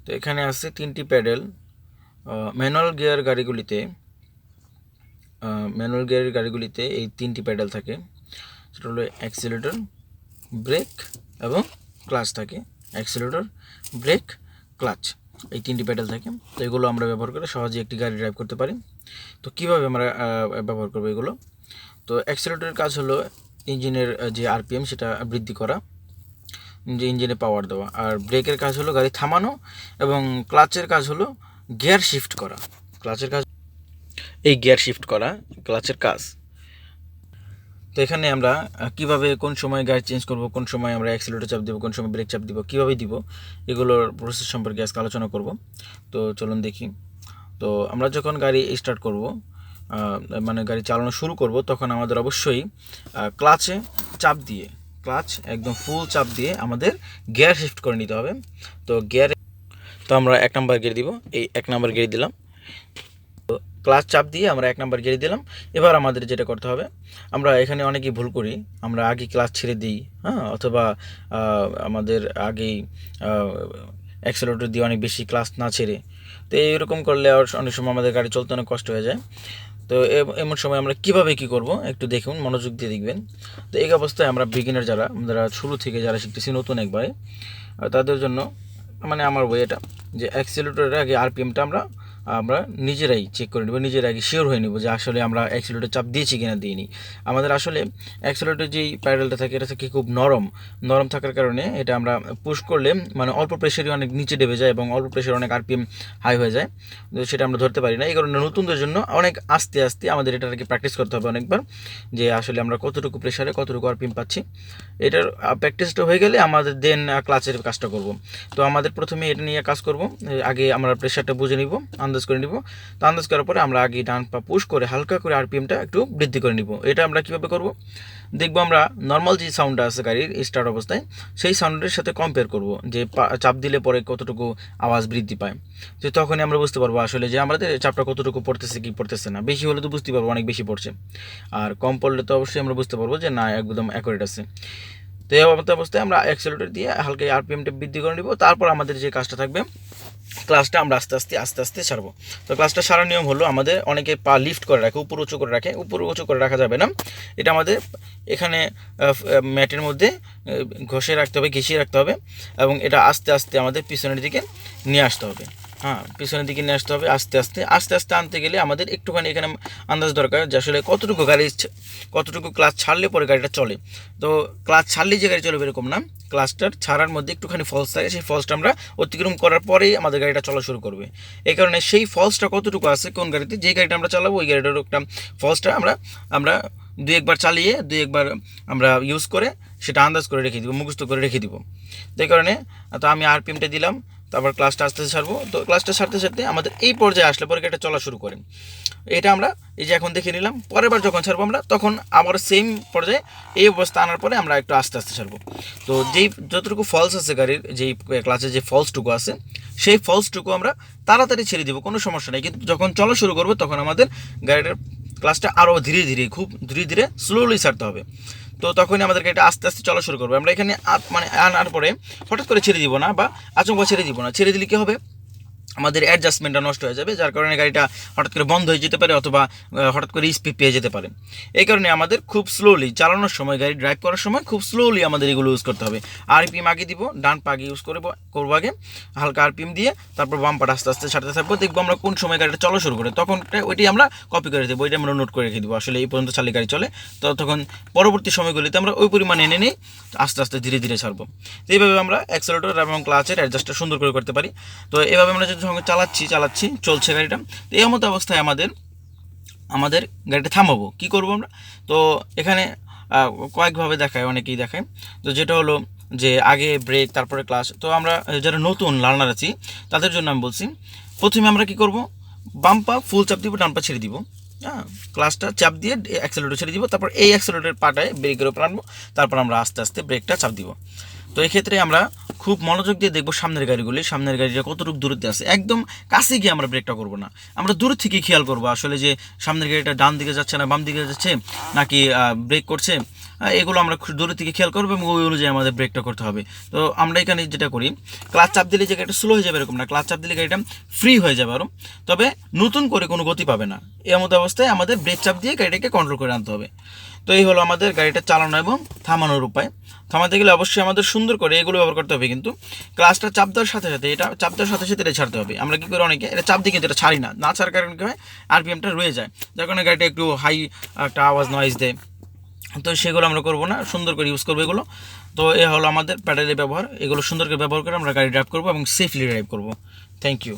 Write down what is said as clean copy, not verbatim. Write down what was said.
তো এখানে আছে 3টি প্যাডেল। ম্যানুয়াল গিয়ার গাড়িগুলিতে এই 3টি প্যাডেল থাকে। সেটা হলো অ্যাক্সিলারেটর, ব্রেক এবং ক্লাচ থাকে। অ্যাক্সিলারেটর, ব্রেক, ক্লাচ, এই 3টি প্যাডেল থাকে। তো এগুলো আমরা ব্যবহার করে সহজে একটি গাড়ি ড্রাইভ করতে পারি। তো কীভাবে আমরা ব্যবহার করবো এগুলো? তো অ্যাক্সিলারেটরের কাজ হলো ইঞ্জিনের যে আরপিএম সেটা বৃদ্ধি করা, যে ইঞ্জিনে পাওয়ার দেওয়া। আর ব্রেকের কাজ হলো গাড়ি থামানো, এবং ক্লাচের কাজ হলো গিয়ার শিফট করা। গিয়ার শিফট করা ক্লাচের কাজ। তো এখানে আমরা কিভাবে কোন সময় গাড়ি চেঞ্জ করব, কোন সময় আমরা অ্যাক্সিলারেটর চাপ দেবো, কোন সময় ব্রেক চাপ দিব, কীভাবে দিব, এগুলোর প্রসেস সম্পর্কে আজকে আলোচনা করব। তো চলুন দেখি। তো আমরা যখন গাড়ি স্টার্ট করব, মানে গাড়ি চালানো শুরু করব, তখন আমাদের অবশ্যই ক্লাচে চাপ দিয়ে, ক্লাচ একদম ফুল চাপ দিয়ে আমাদের গিয়ার শিফট করে নিতে হবে। তো আমরা 1 নাম্বার গিয়ার দিব, এই 1 নাম্বার গিয়ার দিলাম। ক্লাচ চাপ দিয়ে আমরা 1 নাম্বার গিয়ারে দিলাম। এবার আমাদের যেটা করতে হবে, আমরা এখানে অনেকেই ভুল করি, আমরা আগে ক্লাচ ছেড়ে দিই, হ্যাঁ, অথবা আমাদের আগেই অ্যাক্সেলেরেটর দিয়ে অনেক বেশি ক্লাচ না ছেড়ে। তো এইরকম করলে আর অনেক সময় আমাদের গাড়ি চলতে অনেক কষ্ট হয়ে যায়। তো এমন সময় আমরা কীভাবে কী করব একটু দেখুন, মনোযোগ দিয়ে দেখবেন। তো এই অবস্থায় আমরা বিগিনার যারা শুরু থেকে যারা শিখতেছি নতুন একবারে, তাদের জন্য মানে আমার ওয়ে এটা, যে অ্যাক্সিলারেটরের আগে আরপিএমটা আমরা নিজেরাই চেক করে নেব, নিজেরাই আগে শিওর হয়ে নেব যে আসলে আমরা অ্যাক্সিলারেটর চাপ দিয়েছি কিনা দিইনি। আমাদের আসলে অ্যাক্সিলারেটর যেই প্যাডেলটা থাকে এটা থেকে খুব নরম থাকার কারণে এটা আমরা পুশ করলে মানে অল্প প্রেশারই অনেক নিচে ডেবে যায় এবং অল্প প্রেশার অনেক আরপিএম হাই হয়ে যায়। তো সেটা আমরা ধরতে পারি না। এই কারণে নতুনদের জন্য অনেক আস্তে আস্তে আমাদের এটাকে প্র্যাকটিস করতে হবে অনেকবার, যে আসলে আমরা কতটুকু প্রেশারে কতটুকু আরপিএম পাচ্ছি। এটার প্র্যাকটিসটা হয়ে গেলে আমাদের দেন ক্লাচের কাজটা করব। তো আমাদের প্রথমে এটা নিয়ে কাজ করব, আগে আমরা প্রেশারটা বুঝে নিব, আন্দাজ করে নিব। তো আন্দাজ করার পরে আমরা আগে ডান পা পুশ করে হালকা করে আরপিএমটা একটু বৃদ্ধি করে নিব। এটা আমরা কীভাবে করব দেখব। আমরা নর্মাল যে সাউন্ডটা আছে গাড়ির স্টার্ট অবস্থায়, সেই সাউন্ডের সাথে কম্পেয়ার করব যে চাপ দিলে পরে কতটুকু আওয়াজ বৃদ্ধি পায়। তো তখনই আমরা বুঝতে পারবো আসলে যে আমাদের চাপটা কতটুকু পড়তেছে কি পড়তেছে না। বেশি হলে তো বুঝতে পারবো অনেক বেশি পড়ছে, আর কম পড়লে তো অবশ্যই আমরা বুঝতে পারবো যে না একদম অ্যাকুরেট আছে। তো এই অবস্থায় আমরা অ্যাক্সেলেরেটর দিয়ে হালকা আরপিএমটা বৃদ্ধি করে নিব। তারপর আমাদের যে কাজটা থাকবে, ক্লাচটা আমরা আস্তে আস্তে ছাড়বো। তো ক্লাচটা সারার নিয়ম হলো, আমাদের অনেকে পা লিফট করে রাখে, উপর উঁচু করে রাখে। উপর উঁচু করে রাখা যাবে না, এটা আমাদের এখানে ম্যাটের মধ্যে ঘষিয়ে রাখতে হবে এবং এটা আস্তে আস্তে আমাদের পিছনের দিকে নিয়ে আসতে হবে। হ্যাঁ, পিছনের দিকে নিয়ে আসতে হবে আস্তে আস্তে আনতে গেলে আমাদের একটুখানি এখানে আন্দাজ দরকার যে আসলে কতটুকু ক্লাচ ছাড়লে পরে গাড়িটা চলে। তো ক্লাচ ছাড়লেই যে গাড়ি চলবে এরকম না, ক্লাচটার ছাড়ার মধ্যে একটুখানি ফলস থাকে, সেই ফলসটা আমরা অতিক্রম করার পরেই আমাদের গাড়িটা চলা শুরু করবে। এই কারণে সেই ফলসটা কতটুকু আছে কোন গাড়িতে, যে গাড়িটা আমরা চালাবো ওই গাড়িটার একটা ফলসটা আমরা 2-1 বার চালিয়ে 2-1 বার আমরা ইউজ করে সেটা আন্দাজ করে রেখে দিব, মুখস্থ করে রেখে দিব। তো এই কারণে তো আমি আরপিএমটা দিলাম, তারপর ক্লাচটা আস্তে ছাড়বো। তো ক্লাচটা ছাড়তে আমাদের এই পর্যায়ে আসলে পরে গাড়িটা চলা শুরু করে। এটা আমরা এই যে এখন দেখে নিলাম, পরের বার যখন ছাড়বো আমরা তখন আবার সেম পর্যায়ে এই অবস্থা আনার পরে আমরা একটু আস্তে ছাড়বো। তো যতটুকু ফলস আছে গাড়ির, যেই ক্লাচের যে ফলসটুকু আছে সেই ফলসটুকু আমরা তাড়াতাড়ি ছেড়ে দিব, কোনো সমস্যা নেই। কিন্তু যখন চলা শুরু করবো তখন আমাদের গাড়িটার ক্লাচটা আরও খুব ধীরে স্লোলি ছাড়তে হবে। তো তখনই আমাদেরকে এটা আস্তে চলা শুরু করবে। আমরা এখানে মানে আনার পরে হঠাৎ করে ছেড়ে দিব না, বা আচমকা ছেড়ে দিব না। ছেড়ে দিলে কী হবে, আমাদের অ্যাডজাস্টমেন্টটা নষ্ট হয়ে যাবে, যার কারণে গাড়িটা হঠাৎ করে বন্ধ হয়ে যেতে পারে অথবা হঠাৎ করে স্পিড পেয়ে যেতে পারে। এই কারণে আমাদের খুব স্লোলি চালানোর সময়, গাড়ি ড্রাইভ করার সময় খুব স্লোলি আমাদের এগুলো ইউজ করতে হবে। আরপিএম আগে দিব, ডান পা আগে ইউজ করবো আগে হালকা আরপিএম দিয়ে, তারপর বাম পাটা আস্তে ছাড়তে থাকবো। দেখবো আমরা কোন সময় গাড়িটা চলা শুরু করে, তখন ওইটি আমরা কপি করে দেবো, ওইটা আমরা নোট করে রেখে দেবো আসলে এই পর্যন্ত চালিয়ে গাড়ি চলে। তো তখন পরবর্তী সময়গুলিতে আমরা ওই পরিমাণ এনে নিই, আস্তে ধীরে ছাড়বো। তো এইভাবে আমরা অ্যাক্সেলেরেটর এবং ক্লাচের অ্যাডজাস্টটা সুন্দর করে করতে পারি। তো এভাবে আমরা যদি সঙ্গে চালাচ্ছি চলছে গাড়িটা। তো এই মতো অবস্থায় আমাদের গাড়িটা থামাবো, কি করব আমরা? তো এখানে কয়েকভাবে অনেকেই দেখায়। তো যেটা হলো যে আগে ব্রেক তারপরে ক্লাচ। তো আমরা যারা নতুন লার্নার আছি তাদের জন্য আমি বলছি, প্রথমে আমরা কি করব, বাম পা ফুল চাপ দিব, ডান পা ছেড়ে দিব। হ্যাঁ, ক্লাচটা চাপ দিয়ে অ্যাক্সেলেরেটর ছেড়ে দিব, তারপর এই অ্যাক্সেলেরেটর পাটায় ব্রেকের উপর আনবো, তারপর আমরা আস্তে ব্রেকটা চাপ দিব। তো এই ক্ষেত্রে আমরা খুব মনোযোগ দিয়ে দেখবো সামনের গাড়িটা কতটুকু দূরত্বে আছে। একদম কাছে গিয়ে আমরা ব্রেকটা করবো না, আমরা দূর থেকে খেয়াল করবো আসলে যে সামনের গাড়িটা ডান দিকে যাচ্ছে না বাম দিকে যাচ্ছে, নাকি ব্রেক করছে এগুলো আমরা দূরে থেকে খেয়াল করবো এবং ওই অনুযায়ী আমাদের ব্রেকটা করতে হবে। তো আমরা এখানে যেটা করি, ক্লাচ চাপ দিলে যে গাড়িটা স্লো হয়ে যাবে এরকম না, ক্লাচ চাপ দিলে গাড়িটা ফ্রি হয়ে যাবে আরও, তবে নতুন করে কোনো গতি পাবে না। এর মতো অবস্থায় আমাদের ব্রেক চাপ দিয়ে গাড়িটাকে কন্ট্রোল করে আনতে হবে। তো এই হলো আমাদের গাড়িটা চালানো এবং থামানোর উপায়। থামাতে গেলে অবশ্যই আমাদের সুন্দর করে এগুলো ব্যবহার করতে হবে, কিন্তু ক্লাসটা চাপ দেওয়ার সাথে সাথে এটা চাপ দেওয়ার সাথে সাথে এটা ছাড়তে হবে। আমরা কী করি, অনেকে এটা চাপ দিয়ে কিন্তু এটা ছাড়ি না, না ছাড়ার কারণে কী হয়, আরপিএমটা রয়ে যায়, যার কারণে গাড়িটা একটু হাই একটা আওয়াজ নয়েজ দেয়। তো সেগুলো আমরা করবো না, সুন্দর করে ইউজ করবো এগুলো। তো এ হলো আমাদের প্যাডেলের ব্যবহার, এগুলো সুন্দর করে ব্যবহার করে আমরা গাড়ি ড্রাইভ করবো এবং সেফলি ড্রাইভ করবো। Thank you.